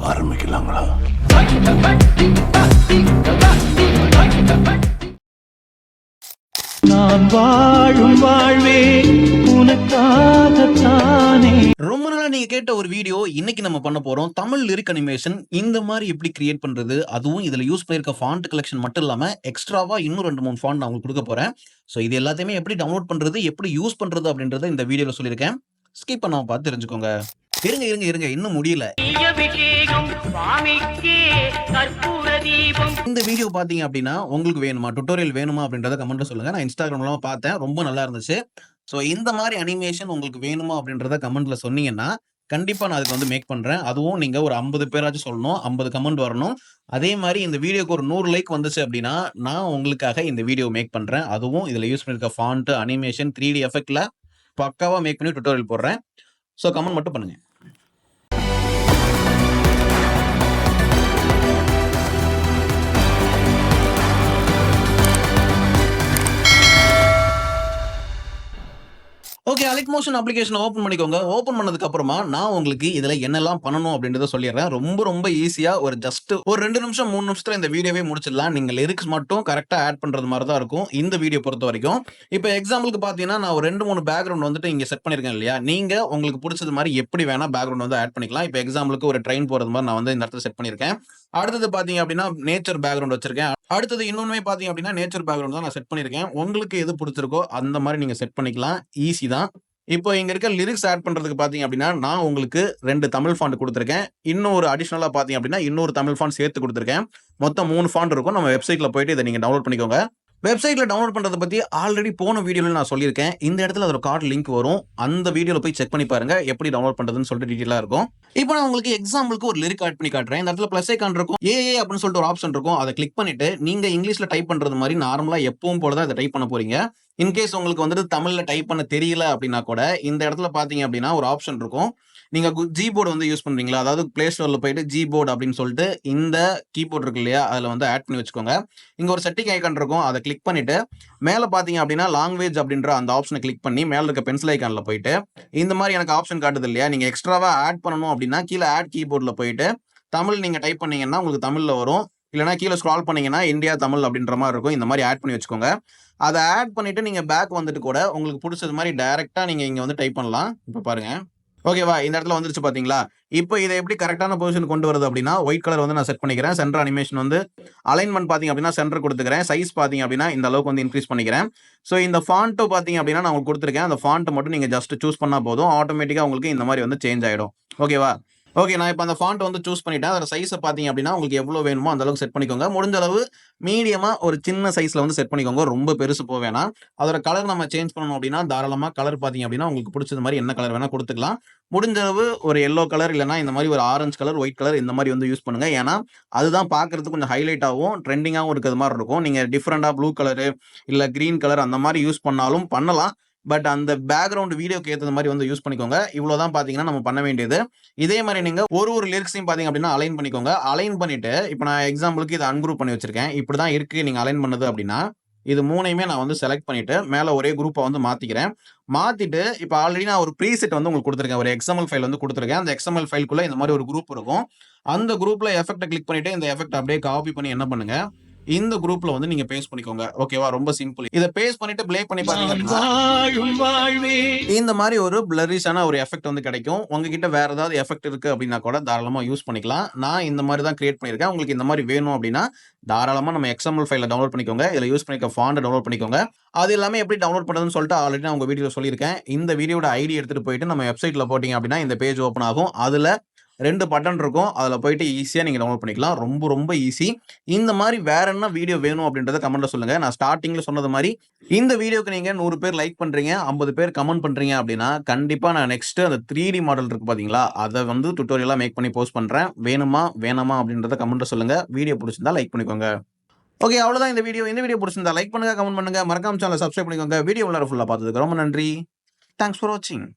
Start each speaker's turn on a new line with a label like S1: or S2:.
S1: ஆரம்பிக்கலாங்களா? நான் வாழும் வாழ்வே உனக்காகத்தானே.
S2: ரொம்ப நாளா நீங்க கேட்ட ஒரு வீடியோ இன்னைக்கு நம்ம பண்ண போறோம். தமிழ் லிரிக் அனிமேஷன் இந்த மாதிரி எப்படி கிரியேட் பண்றது, அதுவும் இதுல யூஸ் பண்ணியிருக்க ஃபாண்ட் கலெக்ஷன் மட்டும் இல்லாம எக்ஸ்ட்ராவா இன்னும் 2, 3 ஃபாண்ட் நான் உங்களுக்கு கொடுக்க போறேன். ஸோ இது எல்லாத்தையுமே எப்படி டவுன்லோட் பண்றது, எப்படி யூஸ் பண்றது அப்படின்றத இந்த வீடியோல சொல்லியிருக்கேன். ஸ்கிப் பண்ணாம பார்த்து தெரிஞ்சுக்கோங்க. இருங்க இன்னும் முடியல. இந்த வீடியோ பாத்தீங்க அப்படின்னா உங்களுக்கு வேணுமா, டுட்டோரியல் வேணுமா அப்படின்றத கமெண்ட்ல சொல்லுங்க. நான் இன்ஸ்டாகிராம் மூலமா பார்த்தேன், ரொம்ப நல்லா இருந்துச்சு. ஸோ இந்த மாதிரி அனிமேஷன் உங்களுக்கு வேணுமா அப்படின்றத கமெண்ட்ல சொன்னீங்கன்னா கண்டிப்பா நான் அதுக்கு வந்து மேக் பண்றேன். அதுவும் நீங்க ஒரு 50 பேராச்சும் சொல்லணும், 50 கமெண்ட் வரணும். அதே மாதிரி இந்த வீடியோக்கு ஒரு 100 லைக் வந்துச்சு அப்படின்னா நான் உங்களுக்காக இந்த வீடியோ மேக் பண்றேன். அதுவும் இதுல யூஸ் பண்ணிருக்க ஃபாண்ட், அனிமேஷன், 3D எஃபெக்ட்ல பக்காவா மேக் பண்ணி டுட்டோரியல் போடுறேன். ஸோ கமெண்ட் மட்டும் பண்ணுங்க. Okay, allied motion application open பண்ணிக்கோங்க. ஓப்பன் பண்ணதுக்கு அப்புறமா நான் உங்களுக்கு இதுல என்னெல்லாம் பண்ணணும் அப்படின்றத சொல்லிடுறேன். ரொம்ப ஈஸியா ஒரு ஜஸ்ட் ஒரு 2 நிமிஷம் 3 நிமிஷத்துல இந்த வீடியோவே முடிச்சிடலாம். நீங்க லிரிக்ஸ் மட்டும் கரெக்டா ஆட் பண்றது மாதிரி தான் இருக்கும் இந்த வீடியோ பொறுத்த வரைக்கும். இப்போ எக்ஸாம்பிளுக்கு பாத்தீங்கன்னா நான் ஒரு 2, 3 பேக்ரவுண்ட் வந்துட்டு இங்க செட் பண்ணிருக்கேன் இல்லையா? நீங்க உங்களுக்கு பிடிச்சது மாதிரி எப்படி வேணா பேக்ரவுண்ட் வந்து ஆட் பண்ணிக்கலாம். இப்போ எக்ஸாம்பிளுக்கு ஒரு ட்ரெயின் போறது மாதிரி நான் வந்து இந்த இடத்துல செட் பண்ணிருக்கேன். அடுத்தது பாத்தீங்க அப்படின்னா நேச்சர் பேக்ரவுண்ட் வச்சிருக்கேன். அடுத்தது இன்னொன்னு பாத்தீங்க அப்படின்னா நேச்சர் பேக்ரவுண்ட் தான் நான் செட் பண்ணிருக்கேன். உங்களுக்கு எது பிடிச்சிருக்கோ அந்த மாதிரி நீங்க செட் பண்ணிக்கலாம். ஈஸி தான். இப்போ இங்க இருக்க லிரிக்ஸ் ஆட் பண்றதுக்கு பாத்தீங்க அப்படின்னா நான் உங்களுக்கு 2 தமிழ் ஃபாண்ட் கொடுத்திருக்கேன். இன்னும் ஒரு அடிஷனலா பாத்தீங்க அப்படின்னா இன்னொரு தமிழ் ஃபாண்ட் சேர்த்து கொடுத்திருக்கேன். மொத்தம் 3 ஃபாண்ட் இருக்கும். நம்ம வெப்சைட்ல போயிட்டு இதை நீங்க டவுன்லோட் பண்ணிக்கோங்க. வெப்சைட்ல டவுன்லோட் பண்றத பத்தி ஆல்ரெடி போன வீடியோல நான் சொல்லியிருக்கேன். இந்த இடத்துல அதோட கார்டு லிங்க் வரும். அந்த வீடியோல போய் செக் பண்ணி பாருங்க எப்படி டவுன்லோட் பண்றதுன்னு சொல்லிட்டு டீடைலா இருக்கும். இப்போ நான் உங்களுக்கு எக்ஸாம்பிளுக்கு ஒரு லிரிக் ஆட் பண்ணி காட்டுறேன். இந்த இடத்துல பிளஸ் ஐகான் இருக்கும். ஏஏ அப்படின்னு சொல்லிட்டு ஒரு ஆப்ஷன் இருக்கும். அதை கிளிக் பண்ணிட்டு நீங்க இங்கிலீஷ்ல டைப் பண்றது மாதிரி நார்மலா எப்பவும் போல தான் இதை டைப் பண்ண போறீங்க. இன்கேஸ் உங்களுக்கு வந்துட்டு தமிழ்ல டைப் பண்ண தெரியல அப்படின்னா கூட இந்த இடத்துல பாத்தீங்க அப்படின்னா ஒரு ஆப்ஷன் இருக்கும். நீங்க ஜிபோர்டு வந்து யூஸ் பண்றீங்களா, அதாவது பிளே ஸ்டோர்ல போயிட்டு ஜிபோர்டு அப்படின்னு சொல்லிட்டு இந்த கீபோர்டு இருக்கு இல்லையா, அதுல வந்து ஆட் பண்ணி வச்சுக்கோங்க. இங்க ஒரு செட்டிங் ஐகான் இருக்கும். அதை கிளிக் பண்ணிட்டு மேல பாத்தீங்க அப்படின்னா லாங்குவேஜ் அப்படின்ற அந்த ஆப்ஷனை கிளிக் பண்ணி மேல இருக்க பென்சில் ஐகான்ல போயிட்டு இந்த மாதிரி எனக்கு ஆப்ஷன் காட்டுது இல்லையா, நீங்க எக்ஸ்ட்ராவா ஆட் பண்ணணும் அப்படின்னா கீழே ஆட் கீபோர்ட்ல போயிட்டு தமிழ் நீங்க டைப் பண்ணீங்கன்னா உங்களுக்கு தமிழ்ல வரும். இல்லைனா கீழே ஸ்க்ரால் பண்ணீங்கன்னா இந்தியா தமிழ் அப்படின்ற மாதிரி இருக்கும். இந்த மாதிரி ஆட் பண்ணி வச்சுக்கோங்க. அதை ஆட் பண்ணிட்டு நீங்க பேக் வந்துட்டு கூட உங்களுக்கு பிடிச்சது மாதிரி டைரக்டா நீங்க இங்க வந்து டைப் பண்ணலாம். இப்போ பாருங்க. ஓகேவா, இந்த இடத்துல வந்துருச்சு பாத்தீங்களா? இப்போ இதை எப்படி கரெக்டான பொசிஷன் கொண்டு வருது அப்படின்னா ஒயிட் கலர் வந்து நான் செட் பண்ணிக்கிறேன். சென்டர் அனிமேஷன் வந்து அலைன்மெண்ட் பாத்தீங்க அப்படின்னா சென்டர் கொடுத்துக்கிறேன். சைஸ் பாத்தீங்க அப்படின்னா இந்த அளவுக்கு வந்து இன்க்ரீஸ் பண்ணிக்கிறேன். ஸோ இந்த ஃபாண்ட்டோ பாத்தீங்க அப்படின்னா நான் உங்களுக்கு கொடுத்துருக்கேன். அந்த ஃபாண்ட் மட்டும் நீங்க ஜஸ்ட் சூஸ் பண்ணா போதும், ஆட்டோமேட்டிக்கா உங்களுக்கு இந்த மாதிரி வந்து சேஞ்ச் ஆயிடும். ஓகேவா? ஓகே, நான் இப்போ அந்த ஃபாண்ட் வந்து சூஸ் பண்ணிட்டேன். அதோட சைஸை பார்த்தீங்க அப்படின்னா உங்களுக்கு எவ்வளோ வேணுமோ அந்த அளவுக்கு செட் பண்ணிக்கோங்க. முடிஞ்ச அளவு மீடியமா ஒரு சின்ன சைஸ்ல வந்து செட் பண்ணிக்கோங்க. ரொம்ப பெருசு போக வேணாம். அதோட கலர் நம்ம சேஞ்ச் பண்ணணும் அப்படின்னா தாராளமா கலர் பார்த்தீங்க அப்படின்னா உங்களுக்கு பிடிச்சது மாதிரி என்ன கலர் வேணா கொடுத்துக்கலாம். முடிஞ்ச அளவு ஒரு எல்லோ கலர் இல்லைனா இந்த மாதிரி ஒரு ஆரஞ்சு கலர், ஒயிட் கலர் இந்த மாதிரி வந்து யூஸ் பண்ணுங்க. ஏன்னா அதுதான் பார்க்கறதுக்கு கொஞ்சம் ஹைலைட் ஆகும், ட்ரெண்டிங்காகவும் இருக்கிறது மாதிரி இருக்கும். நீங்க டிஃப்ரெண்டா ப்ளூ கலரு இல்ல கிரீன் கலர் அந்த மாதிரி யூஸ் பண்ணாலும் பண்ணலாம். பட் அந்த பேக்ரவுண்ட் வீடியோக்கு ஏற்ற மாதிரி வந்து யூஸ் பண்ணிக்கோங்க. இவ்வளவுதான் பாத்தீங்கன்னா நம்ம பண்ண வேண்டியது. இதே மாதிரி நீங்க ஒரு லிரிக்ஸையும் பாத்தீங்க அப்படின்னா அலைன் பண்ணிக்கோங்க. அலைன் பண்ணிட்டு இப்போ நான் எக்ஸாம்பிளுக்கு இதை அன்குரூப் பண்ணி வச்சிருக்கேன். இப்படிதான் இருக்கு நீங்க அலைன் பண்ணது அப்படின்னா இது 3யுமே நான் வந்து செலக்ட் பண்ணிட்டு மேல ஒரே குரூப்பா வந்து மாத்திக்கிறேன். மாத்திட்டு இப்போ ஆல்ரெடி நான் ஒரு ப்ரீசெட் வந்து உங்களுக்கு கொடுத்துருக்கேன். ஒரு எக்ஸ்எம்எல் ஃபைல் வந்து கொடுத்துருக்கேன். அந்த எக்ஸ்எம்எல் ஃபைலுக்குள்ள இந்த மாதிரி ஒரு குரூப் இருக்கும். அந்த குரூப்ல எஃபெக்ட்டை கிளிக் பண்ணிட்டு இந்த எஃபெக்ட் அப்படியே காப்பி பண்ணி என்ன பண்ணுங்க, இந்த குரூப்ல வந்து நீங்க பேஸ்ட் பண்ணிக்கோங்க. ஓகேவா? ரொம்ப சிம்பிள். இத பேஸ்ட் பண்ணிட்டு ப்ளே பண்ணி பாத்தீங்கன்னா இந்த மாதிரி ஒரு பிளரிஷான ஒரு எஃபெக்ட் வந்து கிடைக்கும். உங்ககிட்ட வேற ஏதாவது எஃபெக்ட் இருக்கு அப்படின்னா கூட தாராளமா யூஸ் பண்ணிக்கலாம். நான் இந்த மாதிரி தான் கிரியேட் பண்ணியிருக்கேன். உங்களுக்கு இந்த மாதிரி வேணும் அப்படின்னா தாராளமா நம்ம எக்ஸ்எம்எல் ஃபைல டவுன்லோட் பண்ணிக்கோங்க. இதுல யூஸ் பண்ணிக்க ஃபாண்ட் டவுன்லோட் பண்ணிக்கோங்க. அது எல்லாமே எப்படி டவுன்லோட் பண்றதுன்னு சொல்லிட்டு ஆல்ரெடி நான் உங்க வீடியோல சொல்லியிருக்கேன். இந்த வீடியோட ஐடி எடுத்துட்டு போயிட்டு நம்ம வெப்சைட்ல போட்டீங்க அப்படின்னா இந்த பேஜ் ஓப்பன் ஆகும். அதுல 2 பட்டன் இருக்கும். அதுல போயிட்டு ஈஸியா நீங்க டவுன்லோட் பண்ணிக்கலாம். ரொம்ப ஈஸி. இந்த மாதிரி வேற என்ன வீடியோ வேணும் அப்படின்றத கமெண்ட்ல சொல்லுங்க. நான் ஸ்டார்டிங்ல சொன்னது மாதிரி இந்த வீடியோக்கு நீங்க 100 பேர் லைக் பண்றீங்க, 50 பேர் கமெண்ட் பண்றீங்க அப்படின்னா கண்டிப்பா நான் நெக்ஸ்ட் அந்த 3D மாடல் இருக்கு பாத்தீங்களா, அதை வந்து டுட்டோரியலா மேக் பண்ணி போஸ்ட் பண்றேன். வேணுமா வேணாமா அப்படின்றத கமெண்ட்ல சொல்லுங்க. வீடியோ பிடிச்சிருந்தா லைக் பண்ணிக்கோங்க. ஓகே, அவ்வளவுதான் இந்த வீடியோ. இந்த வீடியோ பிடிச்சிருந்தா லைக் பண்ணுங்க, கமெண்ட் பண்ணுங்க, மறக்காம சேனலை சப்ஸ்கிரைப் பண்ணிக்கோங்க. வீடியோ ஃபுல்லா பார்த்ததுக்கு ரொம்ப நன்றி. தேங்க்ஸ் ஃபார் வாட்சிங்.